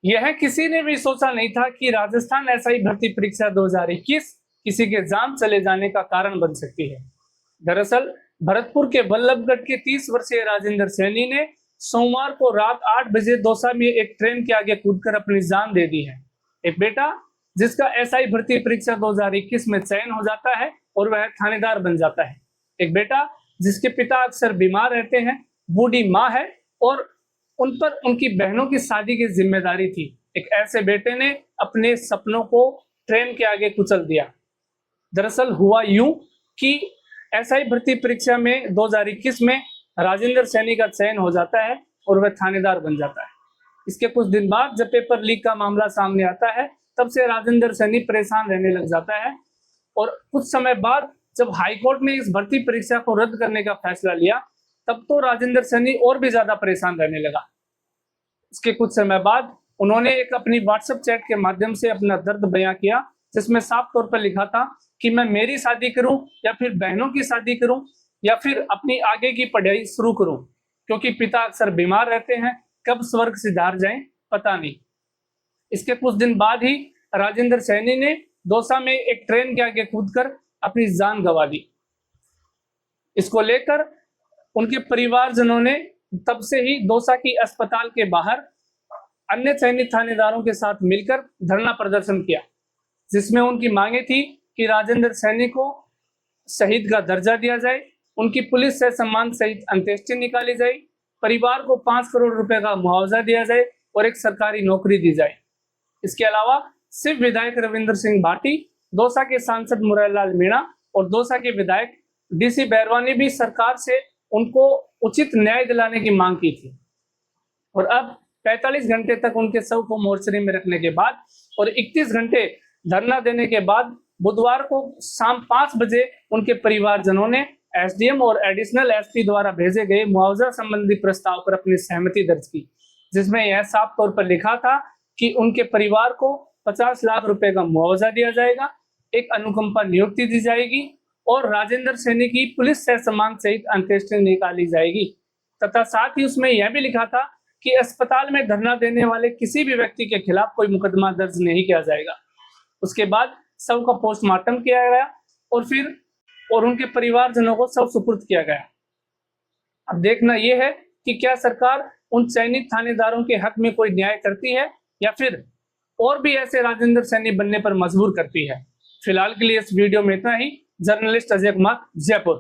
यह किसी ने भी सोचा नहीं था कि राजस्थान एसआई भर्ती परीक्षा 2021 किसी के जान चले जाने का कारण बन सकती है। दरअसल भरतपुर के बल्लभगढ़ के 30 वर्षीय राजेंद्र सैनी ने सोमवार को रात 8 बजे दौसा में एक ट्रेन के आगे कूदकर अपनी जान दे दी है। एक बेटा जिसका एसआई भर्ती परीक्षा 2021 में चयन हो जाता है और वह थानेदार बन जाता है। एक बेटा जिसके पिता अक्सर बीमार रहते हैं, बूढ़ी माँ है और उन पर उनकी बहनों की शादी की जिम्मेदारी थी। एक ऐसे बेटे ने अपने सपनों को ट्रेन के आगे कुचल दिया। दरअसल हुआ यूं कि एसआई भर्ती परीक्षा में 2021 में राजेंद्र सैनी का चयन हो जाता है और वह थानेदार बन जाता है। इसके कुछ दिन बाद जब पेपर लीक का मामला सामने आता है, तब से राजेंद्र सैनी परेशान रहने लग जाता है और कुछ समय बाद जब हाईकोर्ट ने इस भर्ती परीक्षा को रद्द करने का फैसला लिया, तब तो राजेंद्र सैनी और भी ज्यादा परेशान रहने लगा। इसके कुछ समय बाद उन्होंने एक अपनी व्हाट्सएप चैट के माध्यम से अपना दर्द बयां किया, जिसमें साफ तौर पर लिखा था कि मैं मेरी शादी करूं या फिर बहनों की शादी करूं या फिर अपनी आगे की पढ़ाई शुरू करूं, क्योंकि पिता अक्सर बीमार रहते हैं, कब स्वर्ग सिधार जाएं पता नहीं। इसके कुछ दिन बाद ही राजेंद्र सैनी ने दौसा में एक ट्रेन के आगे कूदकर अपनी जान गंवा दी। इसको लेकर उनके परिवारजनों ने तब से ही दौसा की अस्पताल के बाहर अन्य चयनित थानेदारों के साथ मिलकर धरना प्रदर्शन किया, जिसमें उनकी मांगे थी कि राजेंद्र सैनी को शहीद का दर्जा दिया जाए, उनकी पुलिस से सम्मान सहित अंत्येष्टि निकाली जाए, परिवार को 5 करोड़ रुपए का मुआवजा दिया जाए और एक सरकारी नौकरी दी जाए। इसके अलावा सिर्फ विधायक रविंद्र सिंह भाटी, दौसा के सांसद मुरारीलाल मीणा और दौसा के विधायक डीसी बैरवा ने भी सरकार से उनको उचित न्याय दिलाने की मांग की थी। और अब 45 घंटे तक उनके शव को मोर्चरी में रखने के बाद और 31 घंटे धरना देने के बाद बुधवार को शाम 5 बजे उनके परिवारजनों ने एसडीएम और एडिशनल एसपी द्वारा भेजे गए मुआवजा संबंधी प्रस्ताव पर अपनी सहमति दर्ज की, जिसमें यह साफ तौर पर लिखा था कि उनके परिवार को 50 लाख रुपए का मुआवजा दिया जाएगा, एक अनुकंपा नियुक्ति दी जाएगी और राजेंद्र सैनी की पुलिस से सम्मान सहित अंत्येष्टि निकाली जाएगी। तथा साथ ही उसमें यह भी लिखा था कि अस्पताल में धरना देने वाले किसी भी व्यक्ति के खिलाफ कोई मुकदमा दर्ज नहीं किया जाएगा। उसके बाद शव का पोस्टमार्टम किया गया और उनके परिवारजनों को शव सुपुर्द किया गया। अब देखना यह है कि क्या सरकार उन चयनित थानेदारों के हक में कोई न्याय करती है या फिर और भी ऐसे राजेंद्र सैनी बनने पर मजबूर करती है। फिलहाल के लिए इस वीडियो में इतना ही। जर्नलिस्ट अजय कुमार, जयपुर।